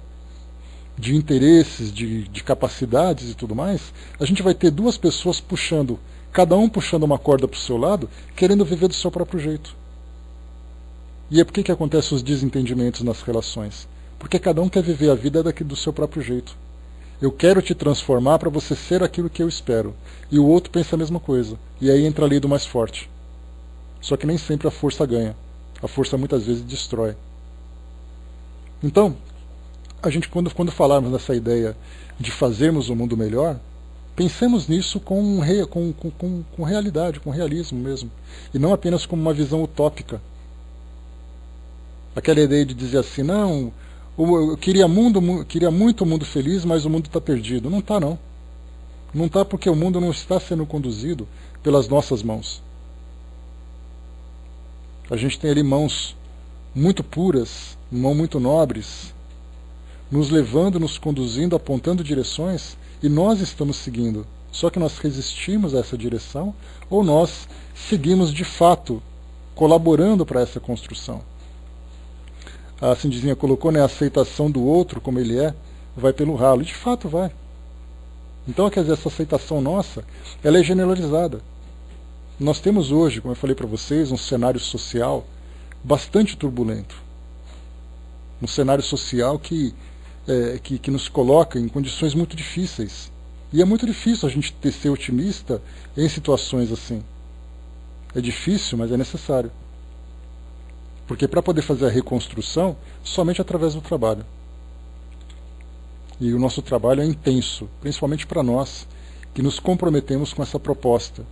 de interesses, de capacidades e tudo mais, a gente vai ter duas pessoas puxando, cada um puxando uma corda para o seu lado, querendo viver do seu próprio jeito. E é por que acontecem os desentendimentos nas relações? Porque cada um quer viver a vida do seu próprio jeito. Eu quero te transformar para você ser aquilo que eu espero. E o outro pensa a mesma coisa. E aí entra a lei do mais forte. Só que nem sempre a força ganha. A força muitas vezes destrói. Então, a gente quando falarmos nessa ideia de fazermos um mundo melhor, pensemos nisso com realidade, com realismo mesmo. E não apenas como uma visão utópica. Aquela ideia de dizer assim, não, eu queria muito o mundo feliz, mas o mundo está perdido. Não está, não. Não está porque o mundo não está sendo conduzido pelas nossas mãos. A gente tem ali mãos muito puras, mãos muito nobres, nos levando, nos conduzindo, apontando direções, e nós estamos seguindo. Só que nós resistimos a essa direção, ou nós seguimos de fato, colaborando para essa construção. A Cindizinha colocou, né, a aceitação do outro como ele é, vai pelo ralo. E de fato vai. Então, quer dizer, essa aceitação nossa, ela é generalizada. Nós temos hoje, como eu falei para vocês, um cenário social bastante turbulento. Um cenário social que nos coloca em condições muito difíceis. E é muito difícil a gente ser otimista em situações assim. É difícil, mas é necessário. Porque para poder fazer a reconstrução, somente através do trabalho. E o nosso trabalho é intenso, principalmente para nós, que nos comprometemos com essa proposta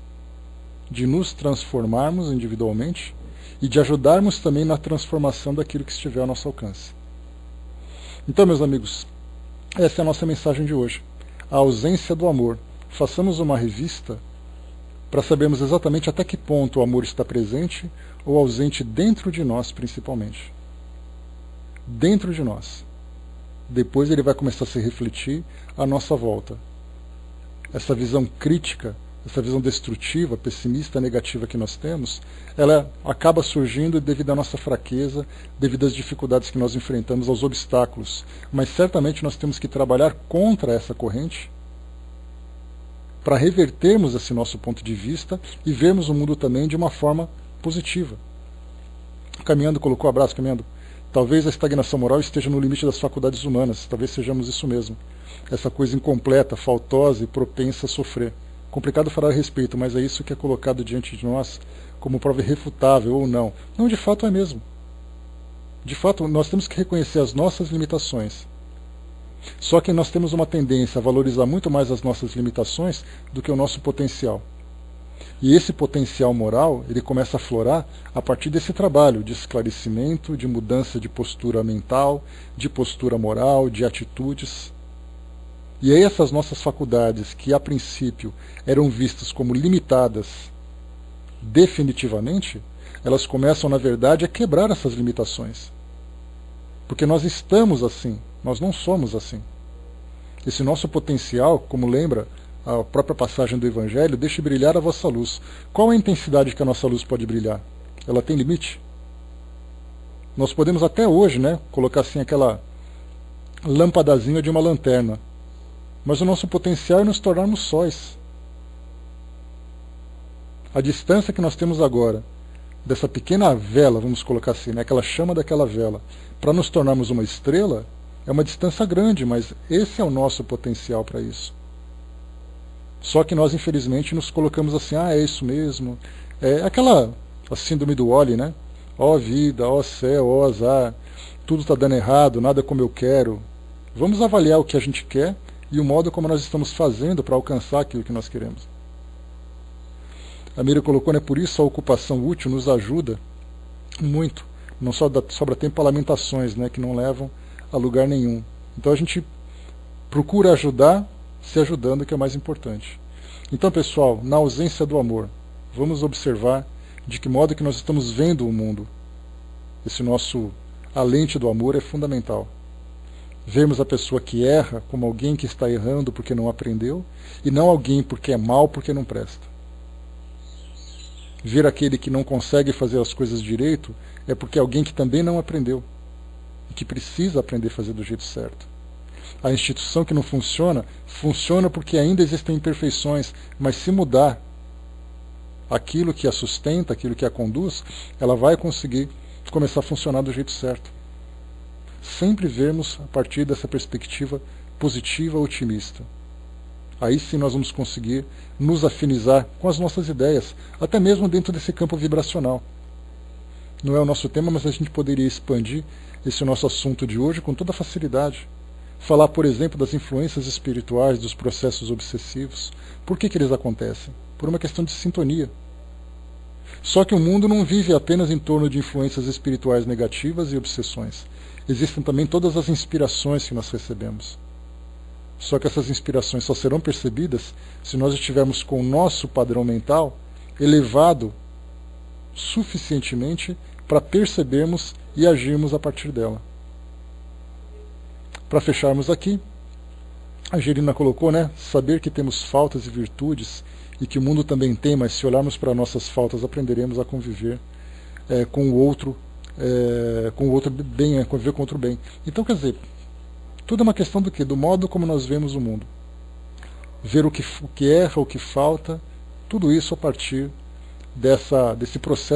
de nos transformarmos individualmente e de ajudarmos também na transformação daquilo que estiver ao nosso alcance. Então, meus amigos, essa é a nossa mensagem de hoje. A ausência do amor. Façamos uma revista para sabermos exatamente até que ponto o amor está presente ou ausente dentro de nós, principalmente. Dentro de nós. Depois ele vai começar a se refletir à nossa volta. Essa visão crítica, essa visão destrutiva, pessimista, negativa que nós temos, ela acaba surgindo devido à nossa fraqueza, devido às dificuldades que nós enfrentamos, aos obstáculos. Mas certamente nós temos que trabalhar contra essa corrente para revertermos esse nosso ponto de vista e vermos o mundo também de uma forma positiva. Caminhando, colocou abraço, Caminhando. Talvez a estagnação moral esteja no limite das faculdades humanas, talvez sejamos isso mesmo. Essa coisa incompleta, faltosa e propensa a sofrer. Complicado falar a respeito, mas é isso que é colocado diante de nós como prova irrefutável ou não. Não, de fato é mesmo. De fato, nós temos que reconhecer as nossas limitações. Só que nós temos uma tendência a valorizar muito mais as nossas limitações do que o nosso potencial. E esse potencial moral, ele começa a aflorar a partir desse trabalho de esclarecimento, de mudança de postura mental, de postura moral, de atitudes. E aí essas nossas faculdades, que a princípio eram vistas como limitadas definitivamente, elas começam, na verdade, a quebrar essas limitações. Porque nós estamos assim, nós não somos assim. Esse nosso potencial, como lembra a própria passagem do Evangelho, deixe brilhar a vossa luz. Qual a intensidade que a nossa luz pode brilhar? Ela tem limite? Nós podemos até hoje, né, colocar assim aquela lâmpadazinha de uma lanterna. Mas o nosso potencial é nos tornarmos sóis. A distância que nós temos agora, dessa pequena vela, vamos colocar assim, né, aquela chama daquela vela, para nos tornarmos uma estrela, é uma distância grande, mas esse é o nosso potencial para isso. Só que nós, infelizmente, nos colocamos assim, é isso mesmo. É aquela a síndrome do Wall-E, né? Ó vida, ó céu, ó azar, tudo está dando errado, nada como eu quero. Vamos avaliar o que a gente quer e o modo como nós estamos fazendo para alcançar aquilo que nós queremos. A Mira colocou, né, por isso a ocupação útil nos ajuda muito. Não só sobra tempo para lamentações, né, que não levam a lugar nenhum. Então a gente procura ajudar se ajudando, que é o mais importante. Então, pessoal, na ausência do amor, vamos observar de que modo que nós estamos vendo o mundo. A lente do amor é fundamental. Vermos a pessoa que erra como alguém que está errando porque não aprendeu, e não alguém porque é mal, porque não presta. Ver aquele que não consegue fazer as coisas direito é porque é alguém que também não aprendeu, e que precisa aprender a fazer do jeito certo. A instituição que não funciona, funciona porque ainda existem imperfeições, mas se mudar aquilo que a sustenta, aquilo que a conduz, ela vai conseguir começar a funcionar do jeito certo. Sempre vermos a partir dessa perspectiva positiva, otimista. Aí sim nós vamos conseguir nos afinizar com as nossas ideias, até mesmo dentro desse campo vibracional. Não é o nosso tema, mas a gente poderia expandir esse nosso assunto de hoje com toda facilidade. Falar, por exemplo, das influências espirituais, dos processos obsessivos. Por que eles acontecem? Por uma questão de sintonia. Só que o mundo não vive apenas em torno de influências espirituais negativas e obsessões. Existem também todas as inspirações que nós recebemos. Só que essas inspirações só serão percebidas se nós estivermos com o nosso padrão mental elevado suficientemente para percebermos e agirmos a partir dela. Para fecharmos aqui, a Angelina colocou, né, saber que temos faltas e virtudes e que o mundo também tem, mas se olharmos para nossas faltas aprenderemos a conviver com o outro bem, conviver com o outro bem. Então, quer dizer, tudo é uma questão do quê? Do modo como nós vemos o mundo. Ver o que erra, o que falta, tudo isso a partir desse processo